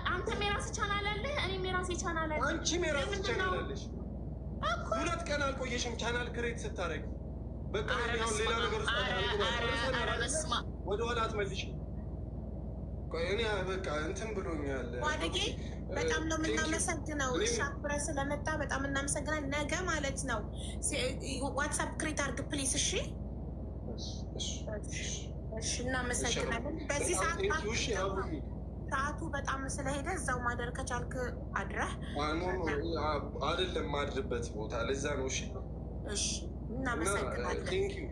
አንተም የራስህ ቻናል አለህ፣ እኔም የራሴ ቻናል አለኝ። አንቺም የራስሽ ቻናል አለሽ። ሁለት ቀን አልቆየሽም ቻናል ክሬት ስታደርጊ። በቃ አሁን ሌላ ነገር ውስጥ ወደኋላ አትመልሽም። እኔ በቃ እንትን ብሎኛል። ዋድጌ በጣም ነው የምናመሰግነው። ሻፕረ ስለመጣ በጣም እናመሰግናል። ነገ ማለት ነው ዋትሳፕ ክሬት አድርግ ፕሊስ። እሺ እሺ፣ እናመሰግናለን። በዚህ ሰዓቱ በጣም ስለሄደ እዛው ማደር ከቻልክ አድረህ አይደለም ማድርበት ቦታ ለዛ ነው። እሺ እሺ፣ እናመሰግናለን።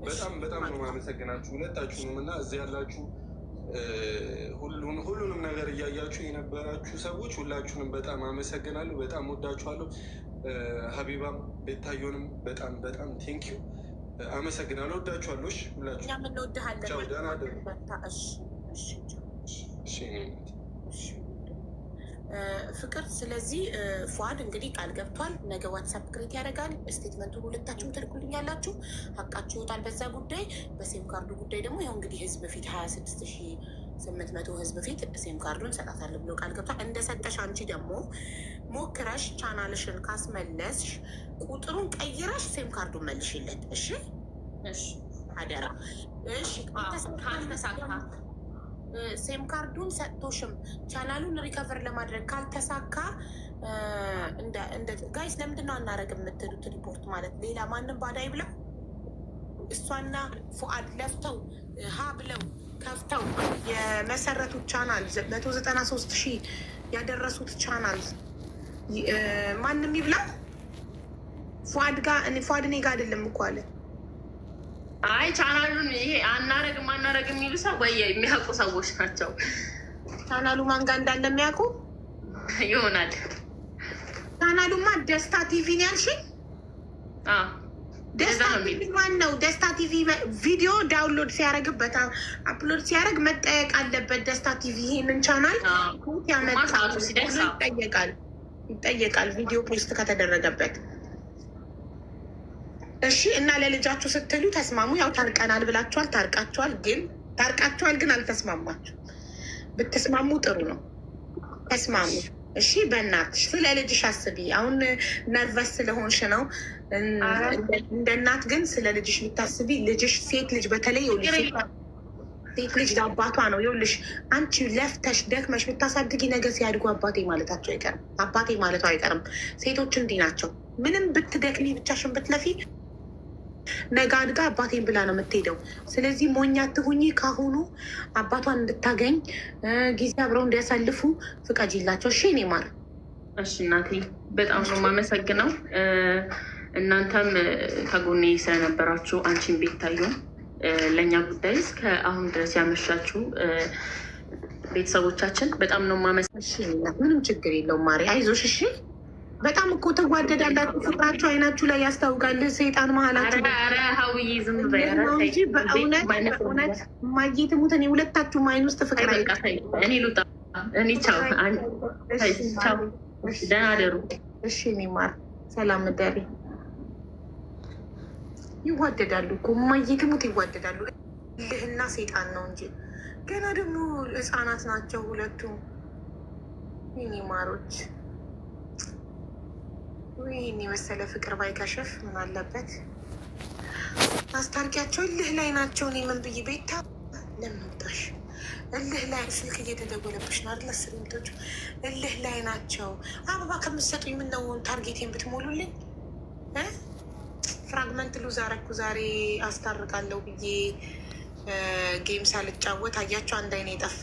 በጣም በጣም ነው የማመሰግናችሁ ሁለታችሁንም እና እዚህ ያላችሁ ሁሉንም ነገር እያያችሁ የነበራችሁ ሰዎች ሁላችሁንም በጣም አመሰግናለሁ። በጣም ወዳችኋለሁ። ሀቢባም ቤታዮንም በጣም በጣም ቴንኪዩ አመሰግናለሁ። ወዳችኋለሁ። ሁላችሁ ደህና ደሩ። ፍቅር። ስለዚህ ፏድ እንግዲህ ቃል ገብቷል። ነገ ዋትሳፕ ክሬት ያደርጋል። ስቴትመንቱን ሁለታችሁም ትልኩልኛላችሁ። ሀቃችሁ ይወጣል በዛ ጉዳይ። በሴም ካርዱ ጉዳይ ደግሞ ይኸው እንግዲህ ህዝብ ፊት 26800 ህዝብ ፊት ሴም ካርዱን ሰጣታለሁ ብሎ ቃል ገብቷል። እንደሰጠሽ አንቺ ደግሞ ሞክረሽ ቻናልሽን ካስመለስሽ ቁጥሩን ቀይረሽ ሴም ካርዱን መልሽለት። እሺ እሺ፣ አደራ። እሺ ካልተሳካ ሴም ካርዱን ሰጥቶሽም ቻናሉን ሪከቨር ለማድረግ ካልተሳካ ጋይስ ለምንድነው አናረግ የምትሉት? ሪፖርት ማለት ሌላ ማንም ባዳ ይብላ። እሷና ፉአድ ለፍተው ብለው ከፍተው የመሰረቱት ቻናል 193,000 ያደረሱት ቻናል ማንም ይብላ። ፉአድ እኔ ጋ አይደለም እኮ አለ። አይ ቻናሉን ይሄ አናረግ የሚሉ ሰው ወይ የሚያውቁ ሰዎች ናቸው። ቻናሉ ማን ጋር እንዳለ የሚያውቁ ይሆናል። ቻናሉማ ደስታ ቲቪ ነው ያልሽኝ? ደስታ ቲቪ ማን ነው? ደስታ ቲቪ ቪዲዮ ዳውንሎድ ሲያደርግበት አፕሎድ ሲያደርግ መጠየቅ አለበት። ደስታ ቲቪ ይሄንን ቻናል ይጠየቃል ቪዲዮ ፖስት ከተደረገበት። እሺ እና ለልጃችሁ ስትሉ ተስማሙ። ያው ታርቀናል ብላችኋል፣ ታርቃችኋል ግን አልተስማማችሁ። ብትስማሙ ጥሩ ነው። ተስማሙ። እሺ በእናትሽ ስለ ልጅሽ አስቢ። አሁን ነርቨስ ስለሆንሽ ነው። እንደ እናት ግን ስለ ልጅሽ ብታስቢ፣ ልጅሽ ሴት ልጅ በተለይ ሴት ልጅ አባቷ ነው። ይኸውልሽ አንቺ ለፍተሽ ደክመሽ ብታሳድጊ ነገ ሲያድጉ አባቴ ማለታቸው አይቀርም፣ አባቴ ማለቱ አይቀርም። ሴቶች እንዲህ ናቸው። ምንም ብትደክሚ ብቻሽን ብትለፊ ነገ አድጋ አባቴን ብላ ነው የምትሄደው። ስለዚህ ሞኛ ትሁኚ። ካሁኑ አባቷን እንድታገኝ ጊዜ አብረው እንዲያሳልፉ ፍቀጂላቸው። እሺ እኔ ማር። እሺ እናቴ በጣም ነው የማመሰግነው። እናንተም ከጎኔ ስለነበራችሁ አንቺን ቤታዩ ለእኛ ጉዳይ እስከ አሁን ድረስ ያመሻችሁ ቤተሰቦቻችን በጣም ነው የማመሰግነው። ምንም ችግር የለውም ማሪ፣ አይዞሽ። እሺ በጣም እኮ ትዋደዳላችሁ። ፍቅራችሁ አይናችሁ ላይ ያስታውቃል። ሰይጣን መሀላችሁ ሀውይ ዝም በይ እንጂ በእውነት ማየ ትሙት። እኔ ሁለታችሁም አይን ውስጥ ፍቅር እኔ ልውጣ። እኔ ቻው፣ ደህና ደሩ። እሺ እኔ ማር ሰላም ደሪ። ይዋደዳሉ እኮ ማየ ትሙት፣ ይዋደዳሉ። ልህና ሰይጣን ነው እንጂ ገና ደግሞ ህፃናት ናቸው ሁለቱም። እኔ ማሮች ይህን የመሰለ ፍቅር ባይከሽፍ ምን አለበት? አስታርቂያቸው። እልህ ላይ ናቸው። እኔ ምን ብዬ ቤታ ለምን ወጣሽ? እልህ ላይ ስልክ እየተደወለብሽ ነው አይደል? ስሪምቶች እልህ ላይ ናቸው። አበባ ከምትሰጡኝ ምነው ታርጌቴን ብትሞሉልኝ። ፍራግመንት ሉዝ አረኩ ዛሬ አስታርቃለሁ ብዬ ጌም ሳልጫወት አያቸው። አንድ አይኔ የጠፋ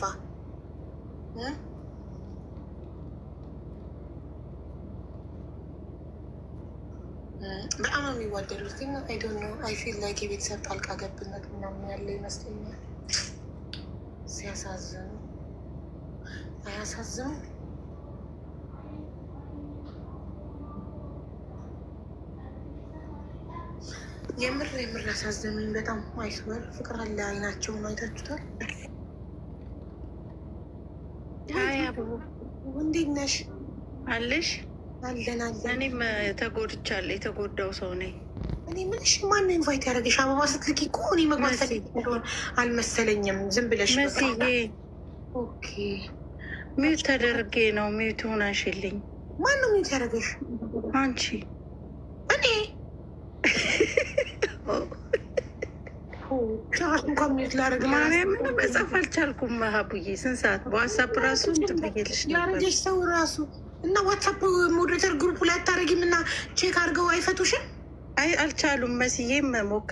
በጣም ነው የሚዋደዱት። ግን አይ ዶንት ኖ አይ ፊል ላይክ የቤተሰብ ጣልቃ ገብነት ምናምን ያለ ይመስለኛል። ሲያሳዝኑ አያሳዝኑ? የምር ያሳዘኑኝ በጣም። አይስበር ፍቅር አለ አይናቸው ነው። አይታችሁታል? እንዴት ነሽ? አለሽ አለን። እኔም ተጎድቻለሁ። የተጎዳው ሰው ነኝ እኔ። ምንሽ ማን ኢንቫይት ያደረገሽ? አበባ ስትልኪ እኮ እኔ መግባት ፈልጌ አልመሰለኝም። ዝም ብለሽ መስዬ። ኦኬ ሚዩት ተደርጌ ነው። ሚዩት ሆናሽልኝ። ማን ነው ሚዩት ያደረገሽ? አንቺ። እኔ ጭራሽ እንኳን ሚዩት ላደርግ ማርያምን መጻፍ አልቻልኩም። ሀቡዬ ስንት ሰዓት በዋትሳፕ ራሱ ትብዬልሽ ያረጀሽ ሰው ራሱ እና ዋትሳፕ ሞዴሬተር ግሩፕ ላይ አታረጊም እና ቼክ አድርገው አይፈቱሽም? አይ አልቻሉም። መስዬም ሞከ